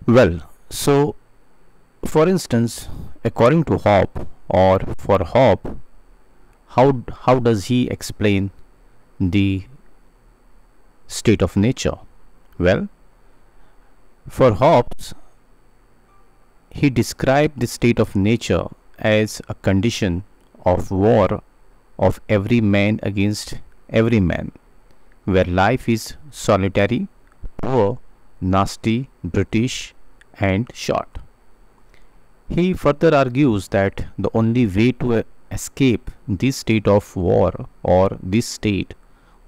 Well, so for instance, according to Hobbes, or for Hobbes, how does he explain the state of nature? Well, for Hobbes, he described the state of nature as a condition of war of every man against every man, where life is solitary, poor, nasty, brutish, and short. He further argues that the only way to escape this state of war or this state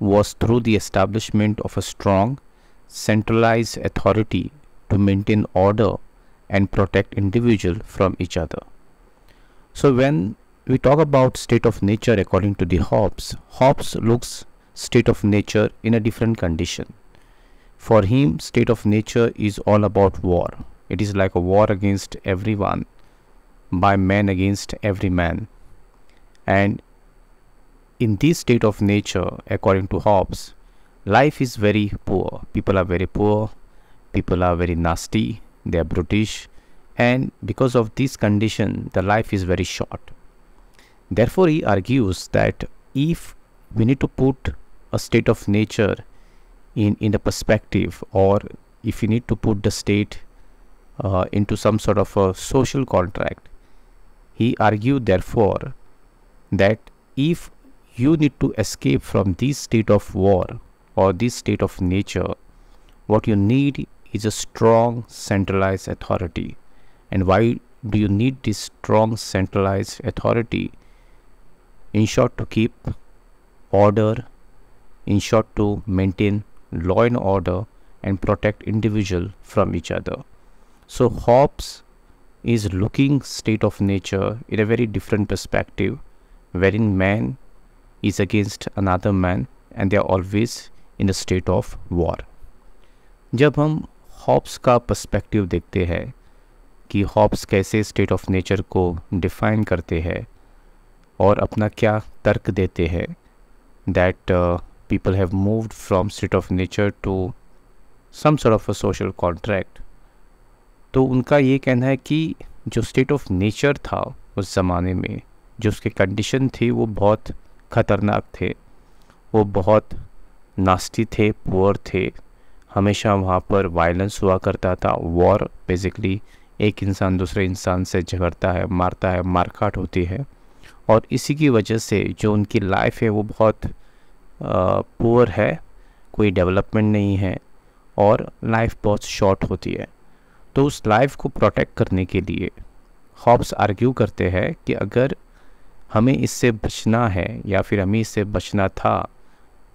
was through the establishment of a strong, centralized authority to maintain order and protect individual from each other. So when we talk about state of nature according to the Hobbes, Hobbes looks state of nature in a different condition. For him, state of nature is all about war. It is like a war against everyone, by man against every man. And in this state of nature, according to Hobbes, life is very poor. People are very poor. People are very nasty. They are brutish. And because of this condition, the life is very short. Therefore, he argues that if we need to put a state of nature in a perspective, or if you need to put the state into some sort of a social contract, he argued therefore that if you need to escape from this state of war or this state of nature, what you need is a strong centralized authority. And why do you need this strong centralized authority? In short, to keep order, in short, to maintain law and order and protect individual from each other. So Hobbes is looking state of nature in a very different perspective, wherein man is against another man and they are always in a state of war. जब हम Hobbs का perspective देखते हैं कि Hobbs कैसे state of nature को define करते हैं और अपना क्या तर्क देते हैं, that people have moved from state of nature to some sort of a social contract, तो उनका ये कहना है कि जो स्टेट ऑफ नेचर था उस ज़माने में, जो उसके कंडीशन थे वो बहुत ख़तरनाक थे, वो बहुत नास्टी थे, पुअर थे, हमेशा वहाँ पर वायलेंस हुआ करता था। वॉर बेसिकली एक इंसान दूसरे इंसान से झगड़ता है, मारता है, मारकाट होती है, और इसी की वजह से जो उनकी लाइफ है वो बहुत पुअर है, कोई डेवलपमेंट नहीं है और लाइफ बहुत शॉर्ट होती है। तो उस लाइफ को प्रोटेक्ट करने के लिए हॉब्स आर्ग्यू करते हैं कि अगर हमें इससे बचना है या फिर हमें इससे बचना था,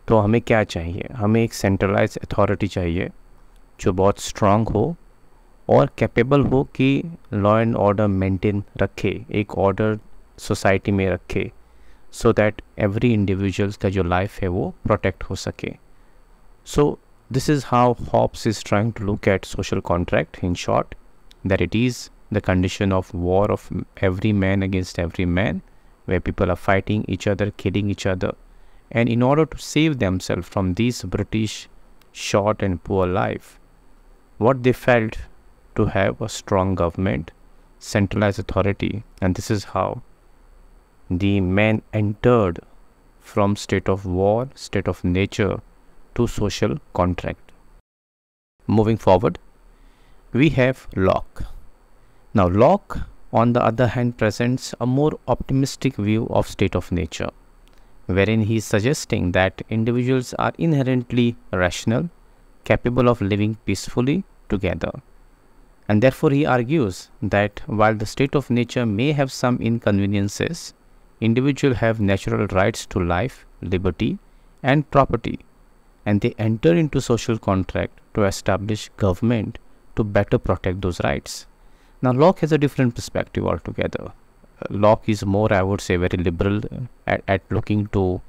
तो हमें क्या चाहिए? हमें एक सेंट्रलाइज अथॉरिटी चाहिए जो बहुत स्ट्रांग हो और कैपेबल हो कि लॉ एंड ऑर्डर मेंटेन रखे, एक ऑर्डर सोसाइटी में रखे, सो दैट एवरी इंडिविजुअल्स का जो लाइफ है वो प्रोटेक्ट हो सके। सो this is how Hobbes is trying to look at social contract, in short, that it is the condition of war of every man against every man, where people are fighting each other, killing each other, and in order to save themselves from this British short and poor life, what they felt to have a strong government, centralized authority, and this is how the man entered from state of war, state of nature, to social contract. Moving forward, we have Locke. Now Locke, on the other hand, presents a more optimistic view of state of nature, wherein he is suggesting that individuals are inherently rational, capable of living peacefully together. And therefore he argues that while the state of nature may have some inconveniences, individuals have natural rights to life, liberty, and property, and they enter into social contract to establish government to better protect those rights. Now Locke has a different perspective altogether. Locke is more, I would say, very liberal at looking to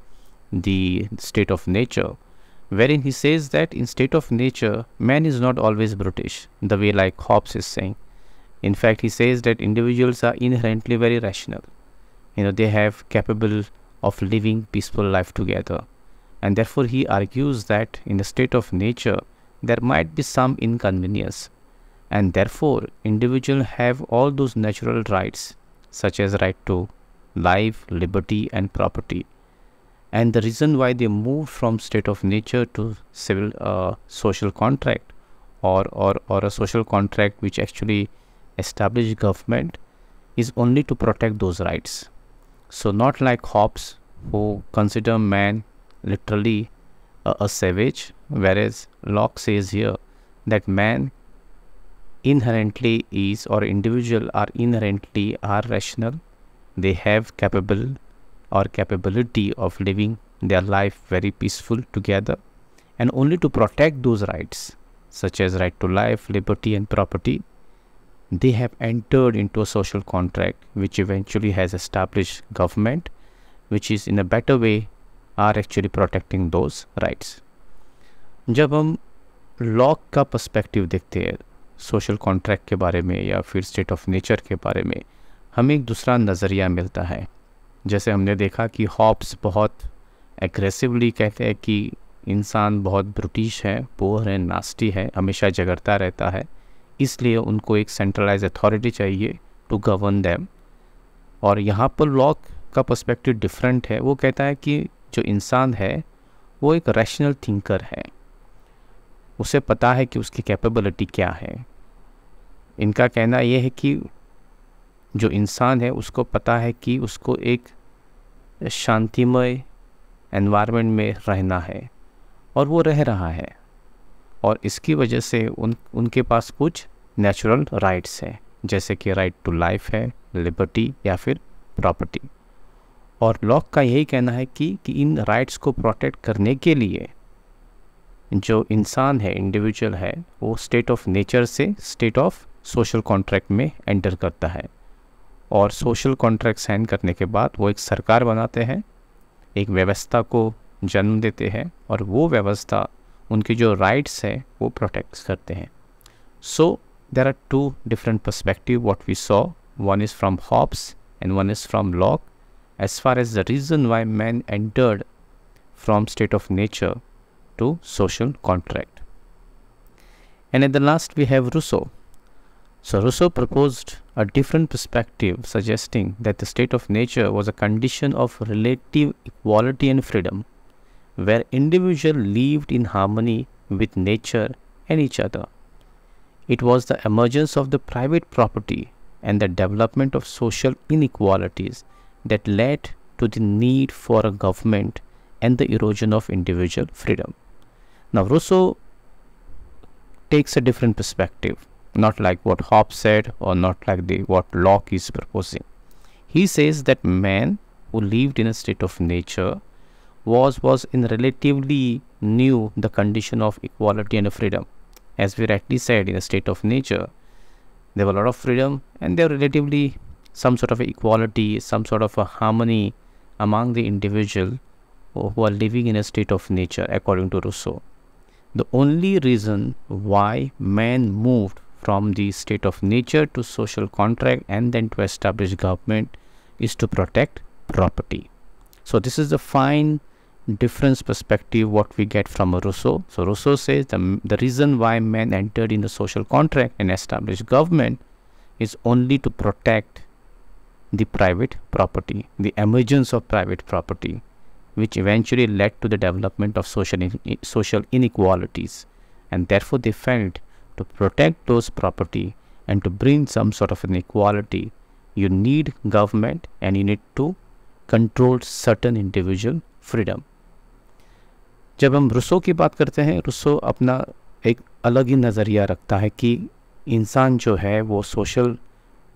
the state of nature, wherein he says that in state of nature, man is not always brutish, the way like Hobbes is saying. In fact, he says that individuals are inherently very rational. They have capable of living peaceful life together. And therefore he argues that in a state of nature there might be some inconvenience, and therefore individuals have all those natural rights such as right to life, liberty and property. And the reason why they moved from state of nature to civil social contract or a social contract which actually established government is only to protect those rights. So not like Hobbes, who consider man literally a savage, whereas Locke says here that man inherently is, or individual are rational. They have capability of living their life very peaceful together, and only to protect those rights such as right to life, liberty and property, they have entered into a social contract which eventually has established government which is in a better way are actually protecting those rights. जब हम lock का perspective देखते हैं social contract के बारे में या फिर स्टेट ऑफ नेचर के बारे में, हमें एक दूसरा नज़रिया मिलता है. जैसे हमने देखा कि हॉब्स बहुत एग्रेसिवली कहते हैं कि इंसान बहुत ब्रिटिश है, पोअर है, नास्टी है, हमेशा झगड़ता रहता है, इसलिए उनको एक सेंट्रलाइज अथॉरिटी चाहिए टू गवर्न देम. और यहाँ पर लॉक का पर्सपेक्टिव डिफरेंट है. वो कहता है कि जो इंसान है वो एक रैशनल थिंकर है, उसे पता है कि उसकी कैपेबिलिटी क्या है. इनका कहना यह है कि जो इंसान है उसको पता है कि उसको एक शांतिमय एनवायरनमेंट में रहना है और वो रह रहा है, और इसकी वजह से उनके पास कुछ नेचुरल राइट्स हैं जैसे कि राइट टू लाइफ है, लिबर्टी या फिर प्रॉपर्टी. और लॉक का यही कहना है कि इन राइट्स को प्रोटेक्ट करने के लिए जो इंसान है, इंडिविजुअल है, वो स्टेट ऑफ नेचर से स्टेट ऑफ सोशल कॉन्ट्रैक्ट में एंटर करता है, और सोशल कॉन्ट्रैक्ट साइन करने के बाद वो एक सरकार बनाते हैं, एक व्यवस्था को जन्म देते हैं, और वो व्यवस्था उनकी जो राइट्स है वो प्रोटेक्ट करते हैं. So there are two different perspective what we saw. One is from Hobbes and one is from Locke as far as the reason why man entered from state of nature to social contract. And at the last we have Rousseau. So Rousseau proposed a different perspective, suggesting that the state of nature was a condition of relative equality and freedom, where individuals lived in harmony with nature and each other. It was the emergence of the private property and the development of social inequalities that led to the need for a government and the erosion of individual freedom. Now Rousseau takes a different perspective, not like what Hobbes said or not like what Locke is proposing. He says that man who lived in a state of nature was in relatively knew the condition of equality and freedom. As we rightly said, in a state of nature there were a lot of freedom and there were relatively some sort of equality, some sort of a harmony among the individual who are living in a state of nature, according to Rousseau. The only reason why man moved from the state of nature to social contract and then to establish government is to protect property. So this is the fine difference perspective what we get from Rousseau. So Rousseau says the reason why man entered in the social contract and established government is only to protect the private property, the emergence of private property, which eventually led to the development of social inequalities, and therefore they felt to protect those property and to bring some sort of an equality, you need government and you need to control certain individual freedom. जब हम Rousseau की बात करते हैं, Rousseau अपना एक अलग ही नज़रिया रखता है कि इंसान जो है वो सोशल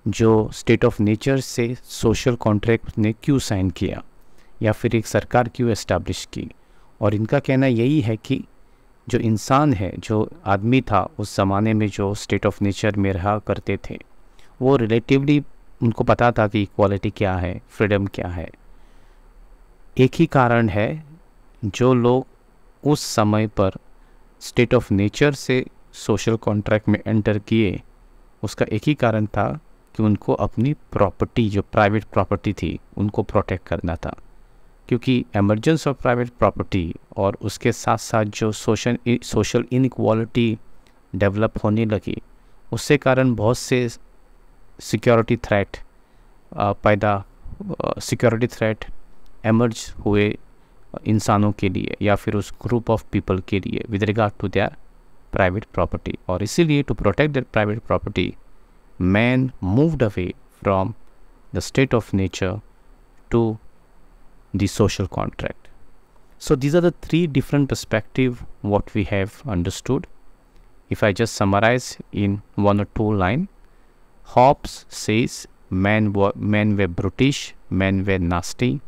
जो स्टेट ऑफ नेचर से सोशल कॉन्ट्रैक्ट ने क्यों साइन किया या फिर एक सरकार क्यों एस्टैब्लिश की. और इनका कहना यही है कि जो इंसान है, जो आदमी था उस ज़माने में जो स्टेट ऑफ नेचर में रहा करते थे, वो रिलेटिवली उनको पता था कि इक्वालिटी क्या है, फ्रीडम क्या है. एक ही कारण है, जो लोग उस समय पर स्टेट ऑफ नेचर से सोशल कॉन्ट्रैक्ट में एंटर किए, उसका एक ही कारण था कि उनको अपनी प्रॉपर्टी, जो प्राइवेट प्रॉपर्टी थी, उनको प्रोटेक्ट करना था. क्योंकि एमरजेंस ऑफ प्राइवेट प्रॉपर्टी और उसके साथ साथ जो सोशल इनइक्वालिटी डेवलप होने लगी, उससे कारण बहुत से security threat security threat emerge हुए इंसानों के लिए या फिर उस ग्रुप ऑफ पीपल के लिए with regard to their private property, और इसीलिए to protect their private property man moved away from the state of nature to the social contract. So these are the three different perspectives what we have understood. If I just summarize in one or two lines, Hobbes says men were brutish, men were nasty,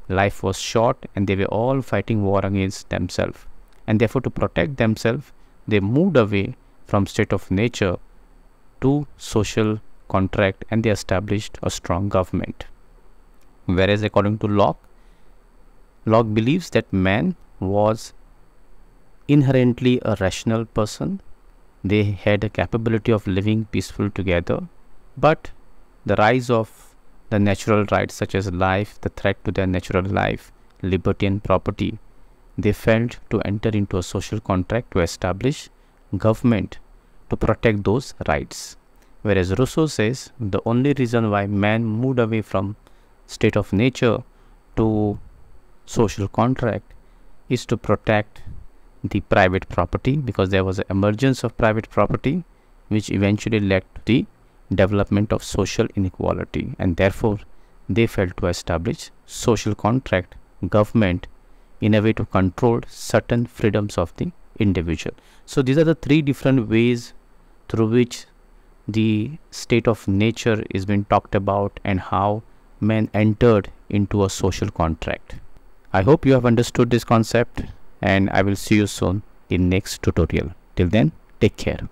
life was short, and they were all fighting war against themselves. And therefore, to protect themselves, they moved away from state of nature to social contract, and they established a strong government. Whereas according to Locke believes that man was inherently a rational person. They had a capability of living peaceful together, but the rise of the natural rights such as life, the threat to their natural life, liberty and property, they felt to enter into a social contract to establish government to protect those rights. Whereas Rousseau says the only reason why man moved away from state of nature to social contract is to protect the private property, because there was an emergence of private property which eventually led to the development of social inequality, and therefore they felt to establish social contract government in a way to control certain freedoms of the individual. So these are the three different ways through which the state of nature is being talked about and how men entered into a social contract. I hope you have understood this concept, and I will see you soon in next tutorial. Till then, take care.